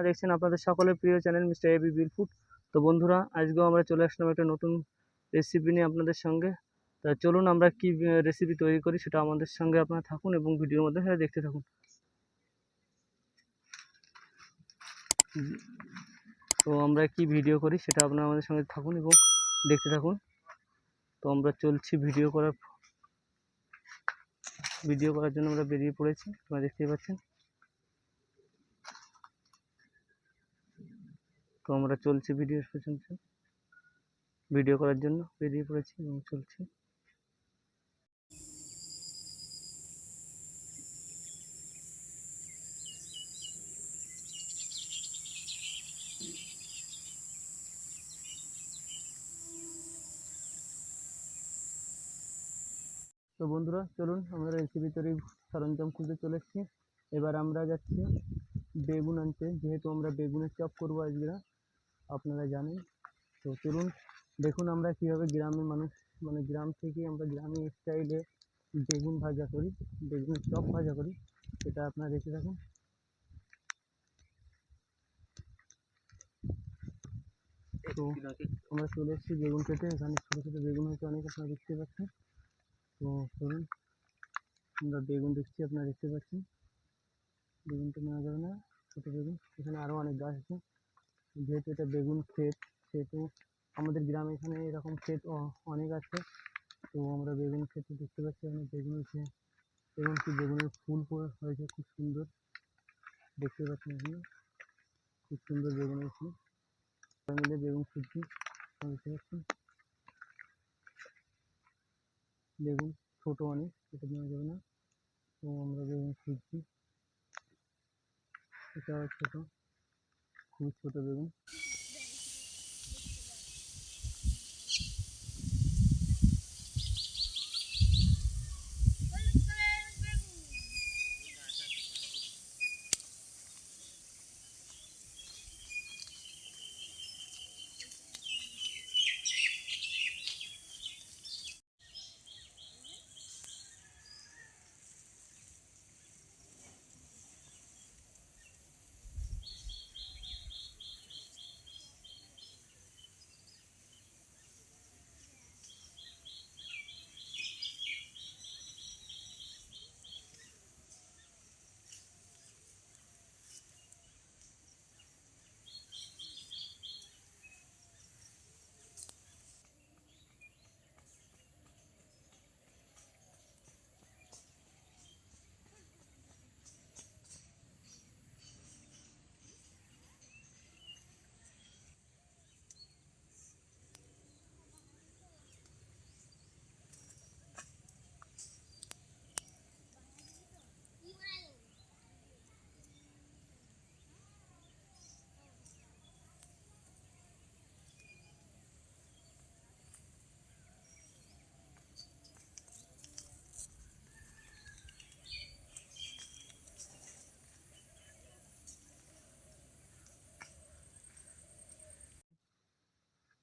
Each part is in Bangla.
দেখছেন আপনাদের সকলের প্রিয় চ্যানেল মিস্টার এবি বিল ফুড। তো বন্ধুরা, আজকেও আমরা চলে আসলাম একটা নতুন রেসিপি নিয়ে আপনাদের সঙ্গে। তা চলুন আমরা কি রেসিপি তৈরি করি সেটা আমাদের সঙ্গে আপনারা থাকুন এবং ভিডিওর মধ্যে দেখতে থাকুন। তো আমরা কি ভিডিও করি সেটা আপনারা আমাদের সঙ্গে থাকুন এবং দেখতে থাকুন। তো আমরা চলছি ভিডিও করার জন্য আমরা বেরিয়ে পড়েছি, আপনারা দেখতেই পাচ্ছেন। তো আমরা চলছি ভিডিও করার জন্য বেরিয়ে পড়েছি এবং চলছি। তো বন্ধুরা, চলুন আমরা রেসিপি তৈরির সরঞ্জাম খুঁজে চলে এসেছি। এবার আমরা যাচ্ছি বেগুন আনতে, যেহেতু আমরা বেগুনের চপ করবো আজকে, আপনারা জানেন। তো চলুন দেখুন আমরা কীভাবে গ্রামের মানুষ, মানে গ্রাম থেকে আমরা গ্রামীণ স্টাইলে বেগুন ভাজা করি, বেগুনের চপ ভাজা করি, সেটা আপনারা দেখে থাকুন। তো আমরা চলে এসেছি বেগুন কেটে, এখানে ছোটো ছোটো বেগুন হয়েছে অনেক, আপনারা দেখতে পাচ্ছেন। তো চলুন আমরা বেগুন দেখছি, আপনারা দেখতে পাচ্ছেন। বেগুনটা নেওয়া যাবে না, ছোটো বেগুন, এখানে আরও অনেক গাছ আছে। যেহেতু এটা বেগুন ক্ষেত, সেহেতু আমাদের গ্রামে এখানে এরকম ক্ষেত অনেক আছে। তো আমরা বেগুন ক্ষেত দেখতে পাচ্ছি, অনেক বেগুন হয়েছে এবং কি বেগুনের ফুল হয়েছে খুব সুন্দর, দেখতে পাচ্ছেন এখানে খুব সুন্দর বেগুন হয়েছে। মিলে বেগুন খুঁজছি, দেখতে পাচ্ছেন। বেগুন ছোট অনেক, এটা নেওয়া যাবে না। তো আমরা বেগুন খুঁজছি, এটা ছোট, খুব ছোট বেগুন।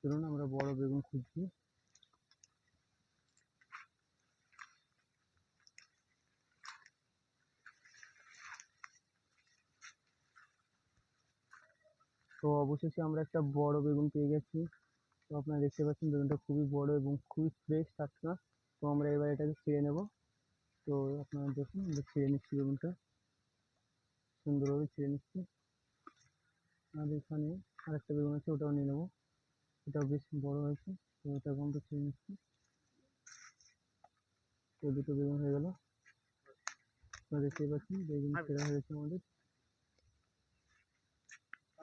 চলুন আমরা বড় বেগুন খুঁজছি। তো অবশেষে আমরা একটা বড় বেগুন পেয়ে গেছি। তো আপনারা দেখতে পাচ্ছেন বেগুনটা খুবই বড় এবং খুবই ফ্রেশ, টাটকা। তো আমরা এবার এটাকে ছিঁড়ে নেব। তো আপনারা দেখুন, আমরা ছিঁড়ে নিচ্ছি বেগুনটা, সুন্দরভাবে ছিঁড়ে নিচ্ছি। আর এখানে আরেকটা বেগুন আছে, ওটাও নিয়ে নেবো, এটাও বেশ বড় হয়েছে। তো এটাকে আমরা ছিঁড়ে নিচ্ছি। তো দুটো বেগুন হয়ে গেল, আপনারা দেখতেই পাচ্ছেন বেগুন ছেঁড়া হয়ে গেছে আমাদের,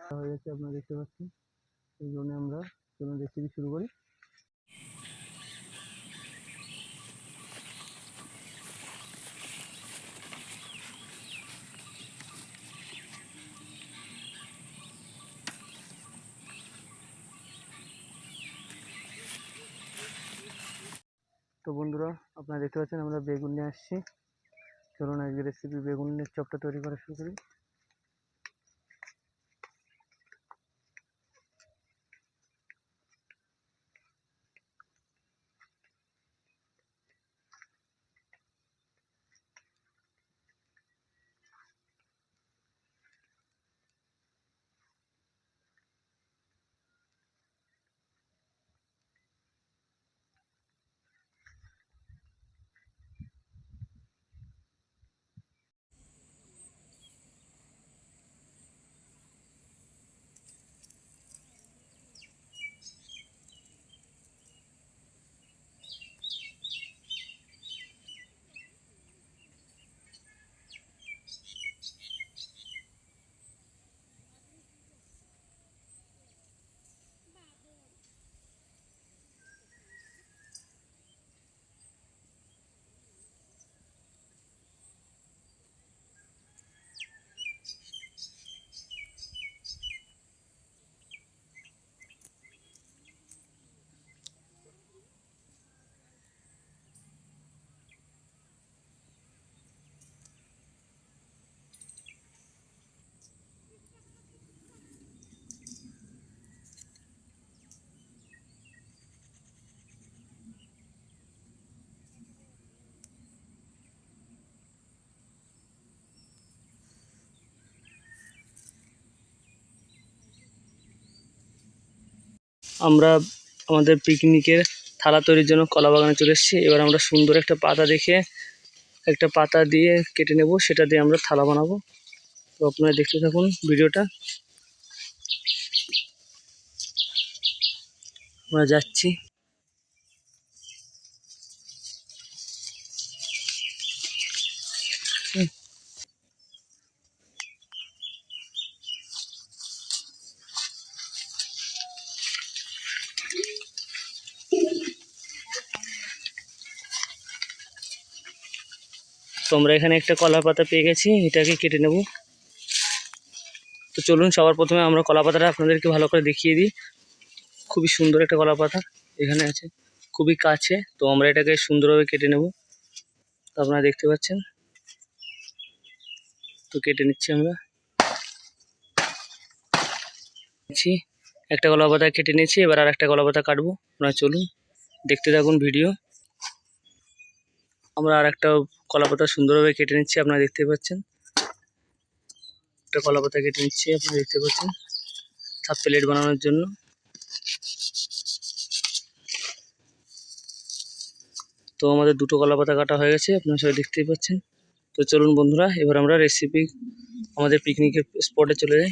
হয়ে গেছে আপনারা দেখতে পাচ্ছেন। এই জন্য আমরা চলুন রেসিপি শুরু করি। তো বন্ধুরা, আপনারা দেখতে পাচ্ছেন আমরা বেগুন নিয়ে আসছি। চলুন আজকে রেসিপি বেগুনের চপটা তৈরি করা শুরু করি। আমরা আমাদের পিকনিকের থালা তৈরির জন্য কলা বাগানে চলে এসেছি। এবার আমরা সুন্দর একটা পাতা দেখে একটা পাতা দিয়ে কেটে নেব, সেটা দিয়ে আমরা থালা বানাবো। তো আপনারা দেখতে থাকুন ভিডিওটা। আমরা যাচ্ছি। তো আমরা এখানে একটা কলা পাতা পেয়ে গেছি, এটাকে কেটে নেব। তো চলুন সবার প্রথমে আমরা কলা পাতাটা আপনাদেরকে ভালো করে দেখিয়ে দিই। খুবই সুন্দর একটা কলা পাতা এখানে আছে, খুবই কাছে। তো আমরা এটাকে সুন্দরভাবে কেটে নেব। তো আপনারা দেখতে পাচ্ছেন, তো কেটে নিচ্ছি আমরা। একটা কলা পাতা কেটে নিয়েছি, এবার আর একটা কলা পাতা কাটবো। আপনারা চলুন দেখতে থাকুন ভিডিও। আমরা আর একটা কলা পাতা সুন্দরভাবে কেটে নিচ্ছি, আপনারা দেখতে পাচ্ছেন। একটা কলা পাতা কেটে নিচ্ছি, আপনারা দেখতে পাচ্ছেন, সাব প্লেট বানানোর জন্য। তো আমাদের দুটো কলা পাতা কাটা হয়ে গেছে, আপনারা সবাই দেখতেই পাচ্ছেন। তো চলুন বন্ধুরা, এবার আমরা রেসিপি আমাদের পিকনিকের স্পটে চলে যাই।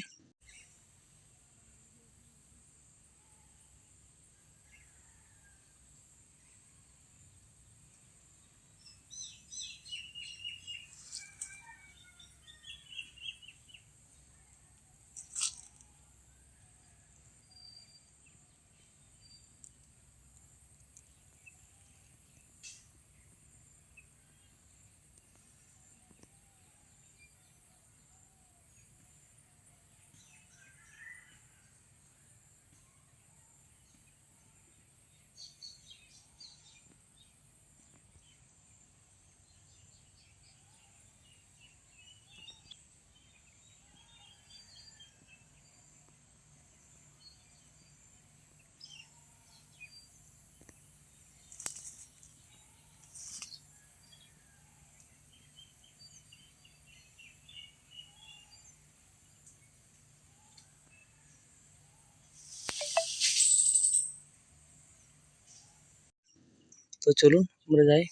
তো চলুন আমরা যাই।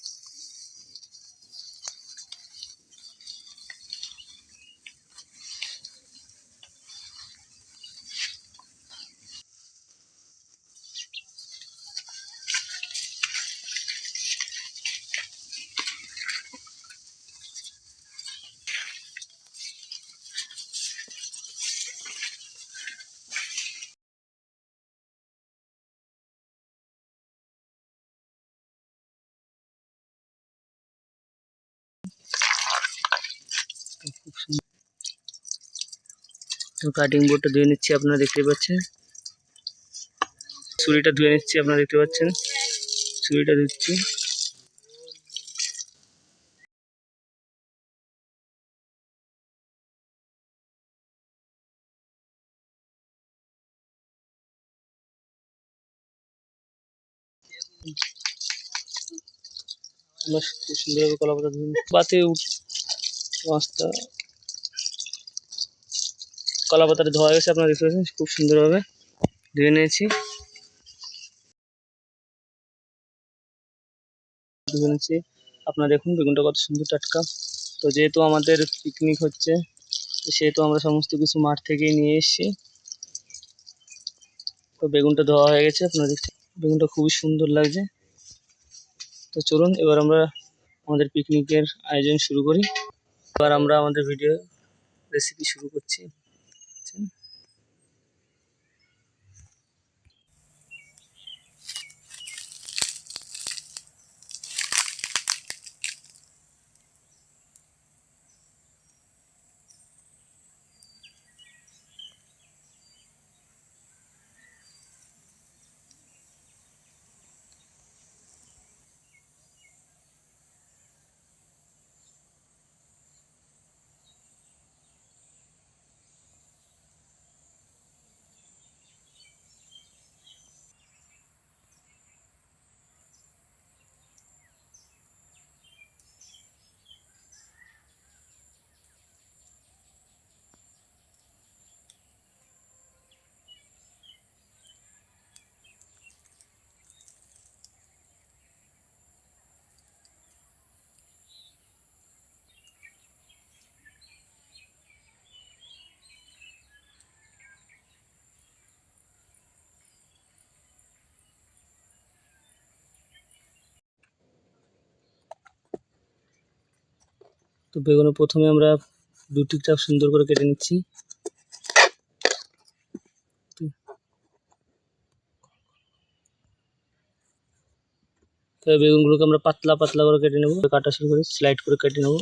খুব সুন্দর। তো কাটিং বোর্ডটা ধুয়ে নিচ্ছি, আপনারা দেখতে পাচ্ছেন। ছুরিটা ধুয়ে নিচ্ছি, আপনারা দেখতে পাচ্ছেন, ছুরিটা ধুচ্ছি। আমরা খুব সুন্দরভাবে কলা পাতা ধুয়ে নিচ্ছি। পাতে পাঁচটা কলা পাতাটা ধোয়া গেছে, আপনারা দেখতে পাচ্ছেন, খুব সুন্দরভাবে ধুয়ে নিয়েছি। ধুয়ে নিচ্ছি, আপনারা দেখুন বেগুনটা কত সুন্দর টাটকা। তো যেহেতু আমাদের পিকনিক হচ্ছে, সেহেতু আমরা সমস্ত কিছু মাঠ থেকেই নিয়ে এসেছি। তো বেগুনটা ধোয়া হয়ে গেছে, আপনারা দেখছেন বেগুনটা খুবই সুন্দর লাগছে। তো চলুন এবার আমরা আমাদের পিকনিকের আয়োজন শুরু করি। এবার আমরা আমাদের ভিডিও রেসিপি শুরু করছি। তো বেগুনে প্রথমে আমরা দুটিটা সুন্দর করে কেটে নিচ্ছি। তো বেগুনগুলোকে আমরা পাতলা পাতলা করে কেটে নেব, কাটা শুরু করে স্লাইড করে কেটে নেব,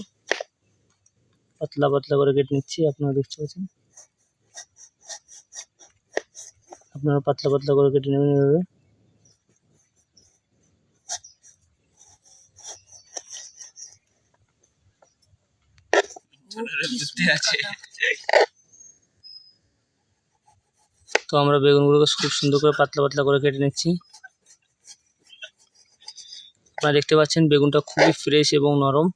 পাতলা পাতলা করে কেটে নিচ্ছি। আপনারা দেখতে পাচ্ছেন, আপনারা পাতলা পাতলা করে কেটে নেবেন এভাবে। তো আমরা বেগুনগুলোকে খুব সুন্দর করে পাতলা পাতলা করে কেটে নিচ্ছি। আপনারা দেখতে পাচ্ছেন বেগুনটা খুবই ফ্রেশ এবং নরম।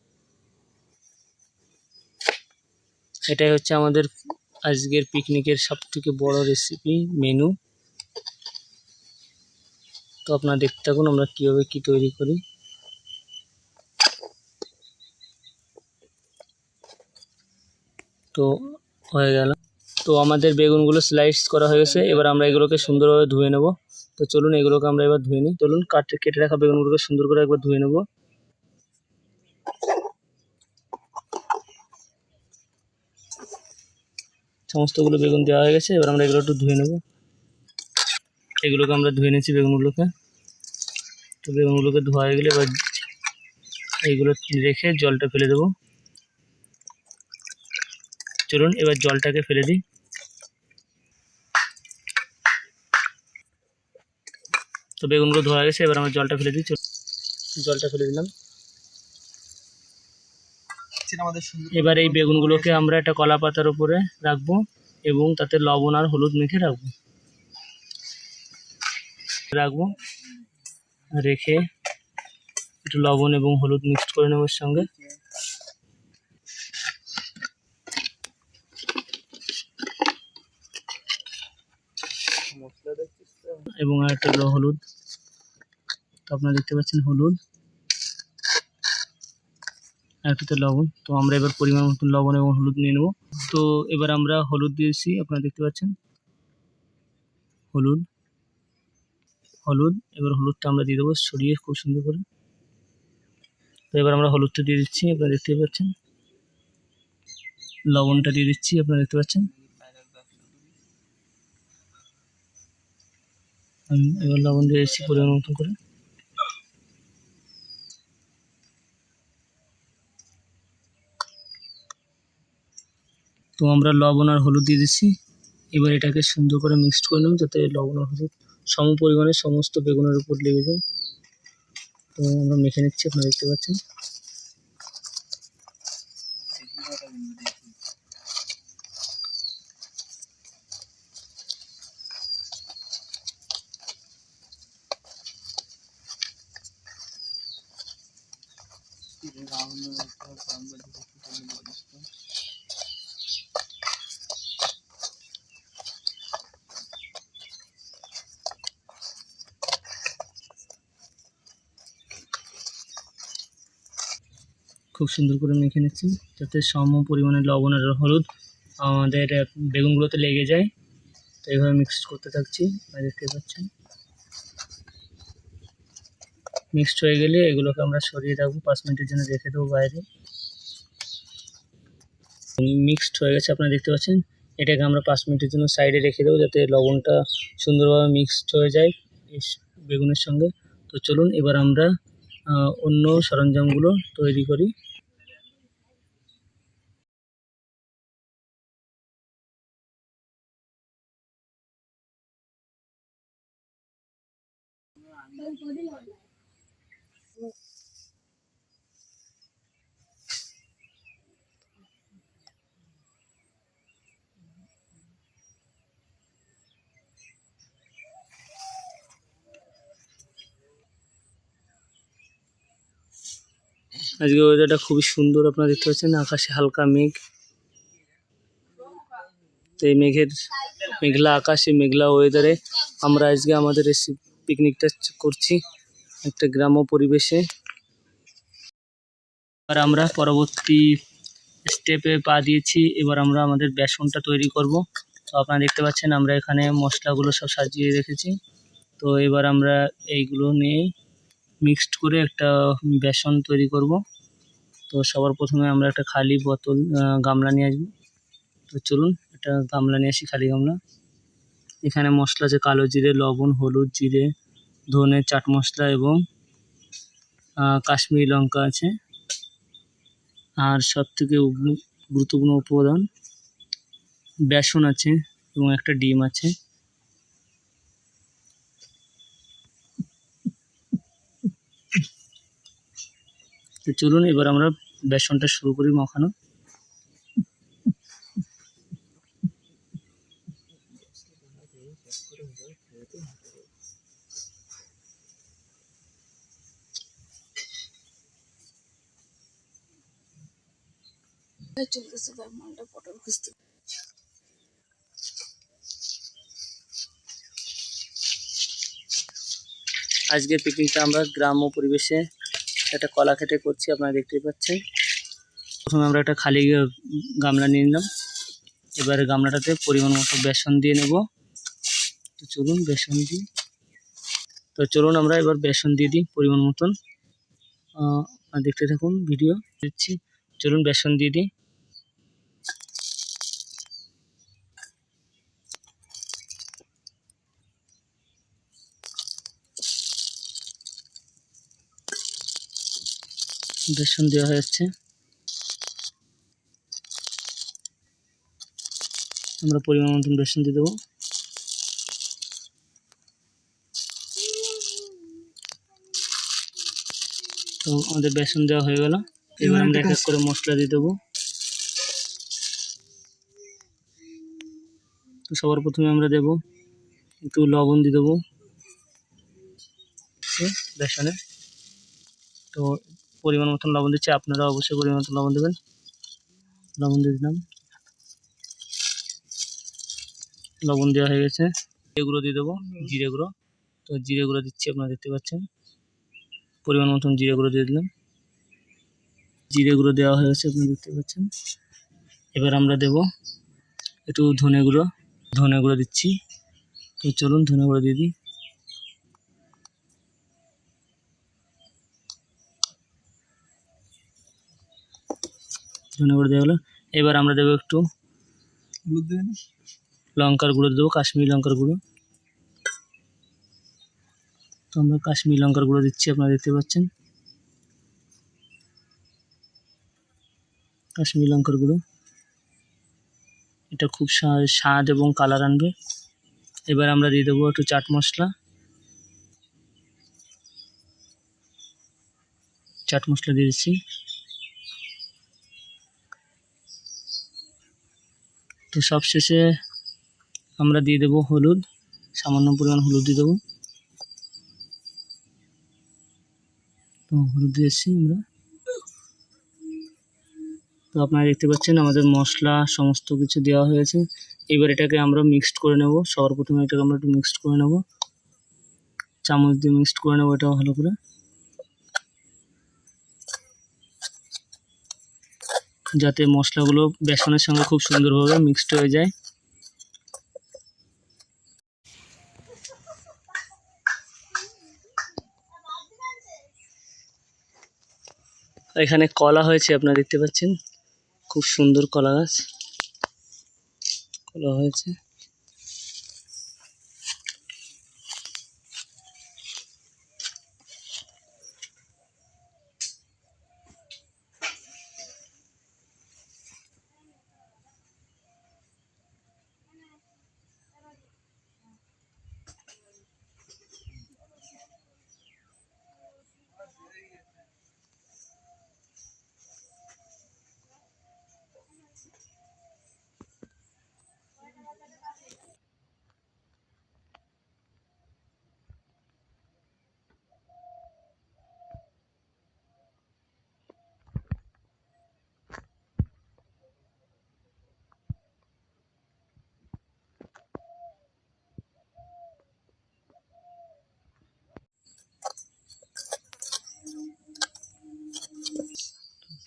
এটাই হচ্ছে আমাদের আজকের পিকনিকের সবথেকে বড় রেসিপি মেনু। তো আপনারা দেখতে থাকুন আমরা কীভাবে কি তৈরি করি। তো হয়ে গেল, তো আমাদের বেগুনগুলো স্লাইস করা হয়ে গেছে। এবার আমরা এগুলোকে সুন্দরভাবে ধুয়ে নেব। তো চলুন এগুলোকে আমরা এবার ধুয়ে নিই। চলুন কেটে রাখা বেগুনগুলোকে সুন্দর করে একবার ধুয়ে নেব। সমস্তগুলো বেগুন দেওয়া হয়ে গেছে, এবার আমরা এগুলো একটু ধুয়ে নেব। এগুলোকে আমরা ধুয়ে নিয়েছি বেগুনগুলোকে। তো বেগুনগুলোকে ধোয়া হয়ে গেলে এবার এইগুলো রেখে জলটা ফেলে দেবো। চলুন এবার জলটাকে ফেলে দিই। তো বেগুনগুলো ধোয়া গেছে, এবার আমরা জলটা ফেলে দিই। জলটা ফেলে দিলাম। এবার এই বেগুনগুলোকে আমরা একটা কলা পাতার উপরে রাখবো এবং তাতে লবণ আর হলুদ মেখে রাখবো। রেখে একটু লবণ এবং হলুদ মিক্সড করে নেব এর সঙ্গে। এবং একটা হলুদ, তো আপনারা দেখতে পাচ্ছেন হলুদ, আর একটু লবণ। তো আমরা এবার পরিমাণ মতন লবণ এবং হলুদ নিয়ে নেব। তো এবার আমরা হলুদ দিয়েছি, আপনারা দেখতে পাচ্ছেন হলুদ। এবার হলুদটা আমরা দিয়ে দেবো ছড়িয়ে খুব সুন্দর করে। তো এবার আমরা হলুদটা দিয়ে দিচ্ছি, আপনারা দেখতে পাচ্ছেন। লবণটা দিয়ে দিচ্ছি, আপনারা দেখতে পাচ্ছেন। আমি এবার লবণ দিয়ে দিচ্ছি পরিমাণ মতন করে। তো আমরা লবণ আর হলুদ দিয়ে দিচ্ছি। এবার এটাকে সুন্দর করে মিক্সড করে নেব যাতে লবণ আর হলুদ সম পরিমাণে সমস্ত বেগুনের উপর লেগে যায়। তো আমরা মেখে নিচ্ছি, আপনারা দেখতে পাচ্ছেন। খুব সুন্দর করে মেখে নিচ্ছি যাতে সম পরিমাণে লবণ আর হলুদ আমাদের বেগুনগুলোতে লেগে যায়। তো এইভাবে মিক্স করতে থাকছি, দেখতে পাচ্ছেন। মিক্সড হয়ে গেলে এগুলোকে আমরা সরিয়ে রাখবো, 5 মিনিটের জন্য রেখে দেবো বাইরে। মিক্সড হয়ে গেছে, আপনারা দেখতে পাচ্ছেন। এটাকে আমরা 5 মিনিটের জন্য সাইডে রেখে দেবো যাতে লবণটা সুন্দরভাবে মিক্সড হয়ে যায় বেগুনের সঙ্গে। তো চলুন এবার আমরা অন্য সরঞ্জামগুলো তৈরি করি। আজকে ওয়েদারটা খুবই সুন্দর, আপনারা দেখতে পাচ্ছেন। আকাশে হালকা মেঘ। তো এই মেঘলা আকাশে মেঘলা ওয়েদারে আমরা আজকে আমাদের পিকনিকটা করছি একটা গ্রাম্য পরিবেশে। আর আমরা পরবর্তী স্টেপে পা দিয়েছি। এবার আমরা আমাদের বেসনটা তৈরি করব। তো আপনারা দেখতে পাচ্ছেন আমরা এখানে মশলাগুলো সব সাজিয়ে রেখেছি। তো এবার আমরা এইগুলো নিয়ে মিক্সড করে একটা বেসন তৈরি করব। তো তো সবার প্রথমে আমরা একটা খালি বোতল গামলা নিয়ে আসবো। তো চলুন একটা গামলা নিয়ে আসি, খালি গামলা। এখানে মশলা আছে কালো জিরে, লবণ, হলুদ, জিরে, ধনে, চাট মশলা এবং কাশ্মীরি লঙ্কা আছে। আর সব থেকে গুরুত্বপূর্ণ উপাদান বেসন আছে এবং একটা ডিম আছে। তো চলুন এবার আমরা বেসনটা শুরু করি মাখানো। আজকের পিকনিকটা আমরা গ্রাম্য পরিবেশে একটা কলা খেতে করছি, আপনারা দেখতেই পাচ্ছেন। প্রথমে আমরা একটা খালি গামলা নিয়ে নিলাম। এবারে গামলাটাতে পরিমাণ মতো বেসন দিয়ে নেব। তো চলুন বেসন দিই। তো চলুন আমরা এবার বেসন দিয়ে দিই পরিমাণ মতন। দেখতে থাকুন ভিডিও দিচ্ছি। চলুন বেসন দিয়ে দিই। বেসন দেওয়া হয়ে যাচ্ছে। আমরা পরিমাণ মতন বেসন দিয়ে দেবো। তো আমাদের বেসন দেওয়া হয়ে গেল। এবার আমরা এক এক করে মশলা দিয়ে দেবো। তো সবার প্রথমে আমরা দেবো একটু লবণ দিয়ে দেবো বেসনে। তো পরিমাণ মতন লবণ দিচ্ছি, আপনারা অবশ্যই পরিমাণ মতন লবণ দেবেন। লবণ দিয়ে দিলাম। লবণ দেওয়া হয়ে গেছে। জিরে গুঁড়ো দিয়ে দেবো, জিরে গুঁড়ো। তো জিরে গুঁড়ো দিচ্ছি, আপনারা দেখতে পাচ্ছেন। পরিমাণ মতন জিরে গুঁড়ো দিয়ে দিলাম। জিরে গুঁড়ো দেওয়া হয়ে গেছে, আপনারা দেখতে পাচ্ছেন। এবার আমরা দেব একটু ধনে গুঁড়ো। ধনে গুঁড়ো দিচ্ছি। তো চলুন ধনে গুঁড়ো দিয়ে দিই। ধনে গুঁড়ো দেওয়া হলো। এবার আমরা দেবো একটু লঙ্কার গুঁড়ো দেবো, কাশ্মীরি লঙ্কার গুঁড়ো। তো আমরা কাশ্মীরি লঙ্কার গুঁড়ো দিচ্ছি, আপনারা দেখতে পাচ্ছেন। কাশ্মীরি লঙ্কার গুঁড়ো, এটা খুব স্বাদ এবং কালার আনবে। এবার আমরা দিয়ে দেবো একটু চাট মশলা। চাট মশলা দিয়ে দিচ্ছি। তো সবশেষে আমরা দিয়ে দেবো হলুদ, সামান্য পরিমাণ হলুদ দিয়ে দেবো। তো হলুদ দিয়েছি আমরা। তো আপনারা দেখতে পাচ্ছেন আমাদের মশলা সমস্ত কিছু দেওয়া হয়েছে। এবার এটাকে আমরা মিক্সড করে নেব। সবার প্রথমে এটাকে আমরা একটু মিক্সড করে নেব, চামচ দিয়ে মিক্সড করে নেব এটা ভালো করে, যাতে মশলাগুলো বেসনের সঙ্গে খুব সুন্দরভাবে মিক্সড হয়ে যায়। এখানে কলা হয়েছে, আপনারা দেখতে পাচ্ছেন। খুব সুন্দর কলা গাছ, কলা হয়েছে।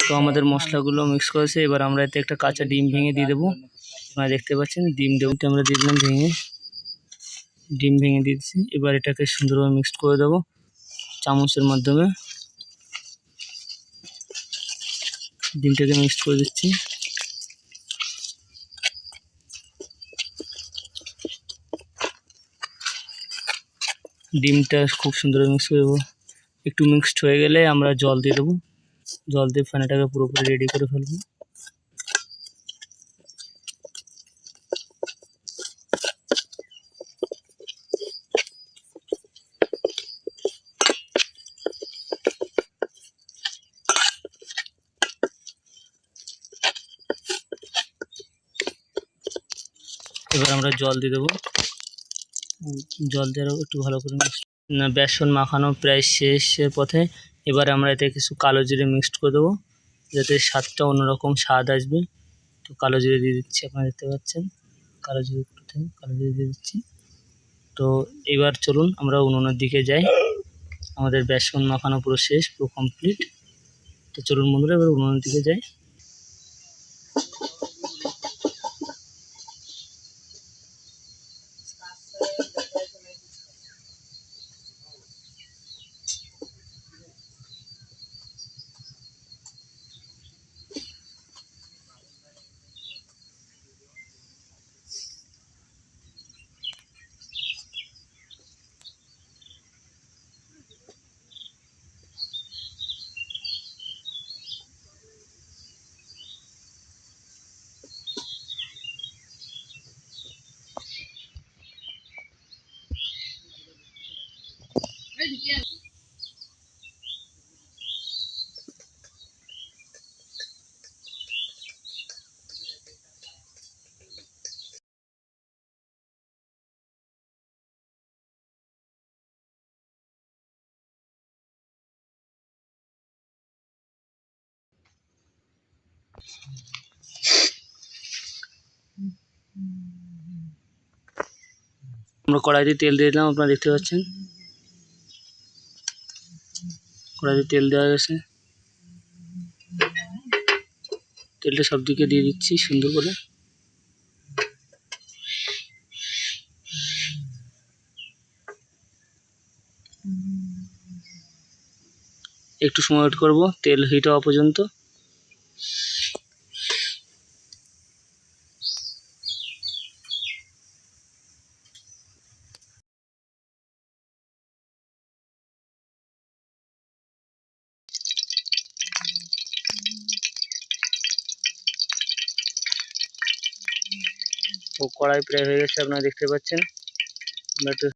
তো আমাদের মশলাগুলো মিক্স করেছে। এবার আমরা এতে একটা কাঁচা ডিম ভেঙে দিয়ে দেবো। আপনারা দেখতে পাচ্ছেন ডিম দেবো, আমরা দিয়ে দিলাম ভেঙে। ডিম ভেঙে দিয়েছি। এবার এটাকে সুন্দরভাবে মিক্সড করে দেবো চামচের মাধ্যমে। ডিমটাকে মিক্সড করে দিচ্ছি। ডিমটা খুব সুন্দর মিক্স করে দেবো। একটু মিক্সড হয়ে গেলে আমরা জল দিয়ে দেবো। জল দিয়ে ফেনাটাকে পুরোপুরি রেডি করে ফেলবো। এবার আমরা জল দিয়ে দেবো। জল দিয়ে একটু ভালো করে মিক্স। বেসন মাখানো প্রায় শেষের পথে। এবার আমরা এতে কিছু কালো জিরে মিক্সড করে দেবো, যাতে স্বাদটা অন্যরকম স্বাদ আসবে। তো কালো জিরে দিয়ে দিচ্ছি, আপনারা দেখতে পাচ্ছেন কালো জিরে দিয়ে দিচ্ছি। তো এবার চলুন আমরা উনুনের দিকে যাই। আমাদের বেসন মাখানো পুরো শেষ, পুরো কমপ্লিট। তো চলুন বন্ধুরা এবার উনুনের দিকে যাই। আমরা কড়াইতে তেল দিয়ে দিলাম, আপনারা দেখতে পাচ্ছেন কড়াইতে তেল দেওয়া গেছে। তেলটা সব দিকে দিয়ে দিচ্ছি সুন্দর করে। একটু সময় ওয়েট করবো তেল হিট হওয়া পর্যন্ত। ও কড়াই প্রায় হয়ে গেছে, আপনারা দেখতে পাচ্ছেন। আমরা একটু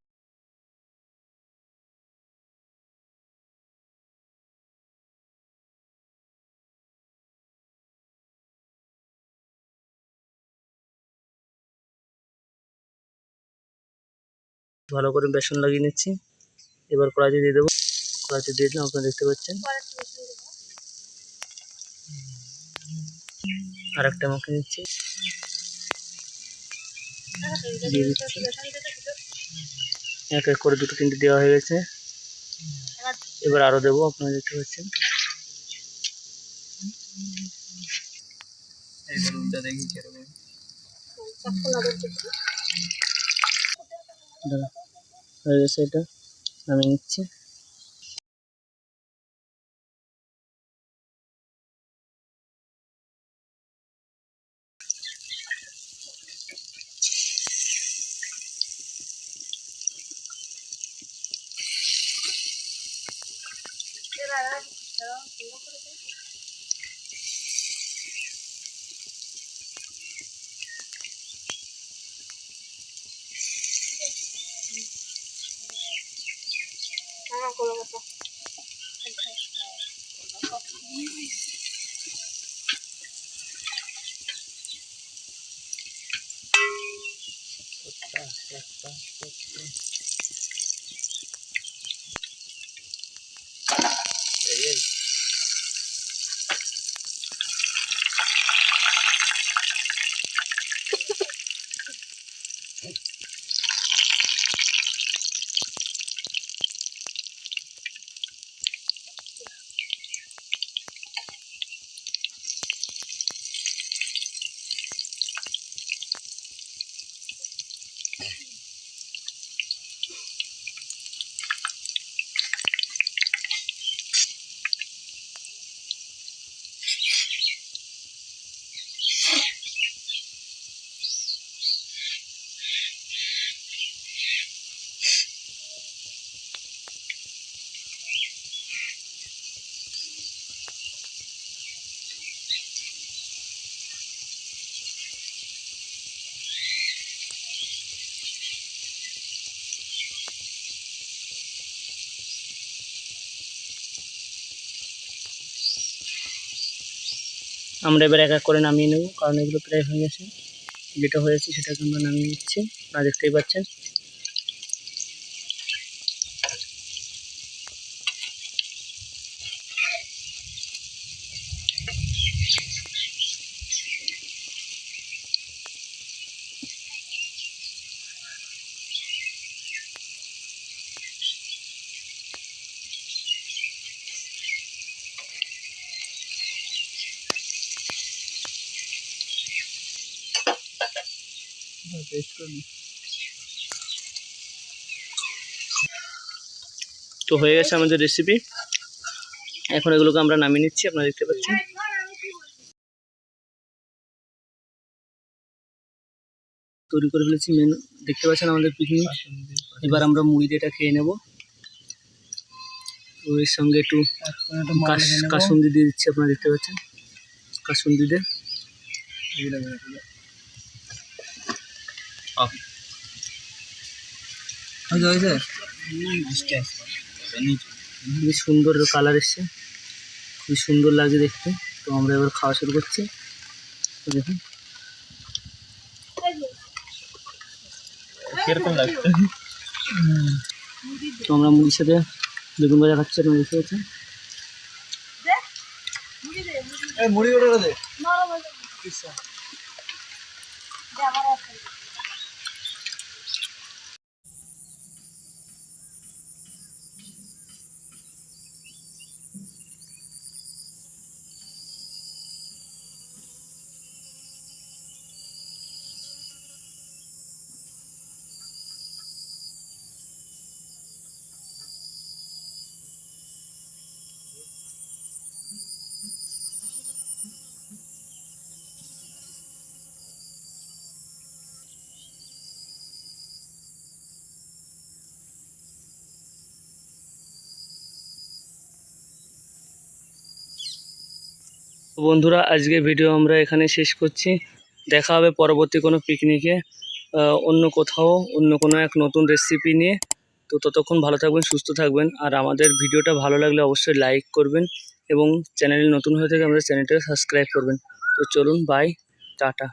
ভালো করে বেসন লাগিয়ে নিচ্ছি। এবার কড়াইতে দিয়ে দেবো। কড়াইতে দিয়ে দিলাম, আপনারা দেখতে পাচ্ছেন। আর একটা মাখে নিচ্ছি, দিয়ে দিচ্ছি। এক এক করে দুটো তিনটে দেওয়া হয়ে গেছে। এবার আরো দেবো, আপনারা দেখতে পাচ্ছেন। হয়ে গেছে, এটা নামিয়ে নিচ্ছি। আমরা এবার এক এক করে নামিয়ে নেব, কারণ এগুলো প্রায় হয়ে গেছে। যেটা হয়েছে সেটাকে আমরা নামিয়ে নিচ্ছি, আপনারা দেখতেই পাচ্ছেন। তো হয়ে গেছে আমাদের রেসিপি। এখন এগুলোকে আমরা নামিয়ে নিচ্ছি, আপনারা দেখতে পাচ্ছেন। তৈরি করে ফেলেছি মেনু, দেখতে পাচ্ছেন আমাদের পিকনিক। এবার আমরা মুড়ি দিয়ে এটা খেয়ে নেব। তো এর সঙ্গে একটু কাসুন্দি দিয়ে দিচ্ছি, আপনারা দেখতে পাচ্ছেন। কাসুন্দি দিয়ে খুবই সুন্দর কালার এসছে, খুবই সুন্দর লাগছে দেখতে। তো আমরা এবার খাওয়া শুরু করছি। দেখুন কিরকম লাগছে। তো আমরা মুড়ির সাথে বেগুন ভাজা খাচ্ছি, আপনারা দেখতে পাচ্ছেন। বন্ধুরা, আজকে ভিডিও আমরা এখানে শেষ করছি। দেখা হবে পরবর্তী কোনো পিকনিকে, অন্য কোথাও, অন্য কোনো এক নতুন রেসিপি নিয়ে। তো ততক্ষণ ভালো থাকবেন, সুস্থ থাকবেন। আর আমাদের ভিডিওটা ভালো লাগলে অবশ্যই লাইক করবেন, এবং চ্যানেলে নতুন হয়ে থাকে আমাদের চ্যানেলটা সাবস্ক্রাইব করবেন। তো চলুন, বাই, টাটা।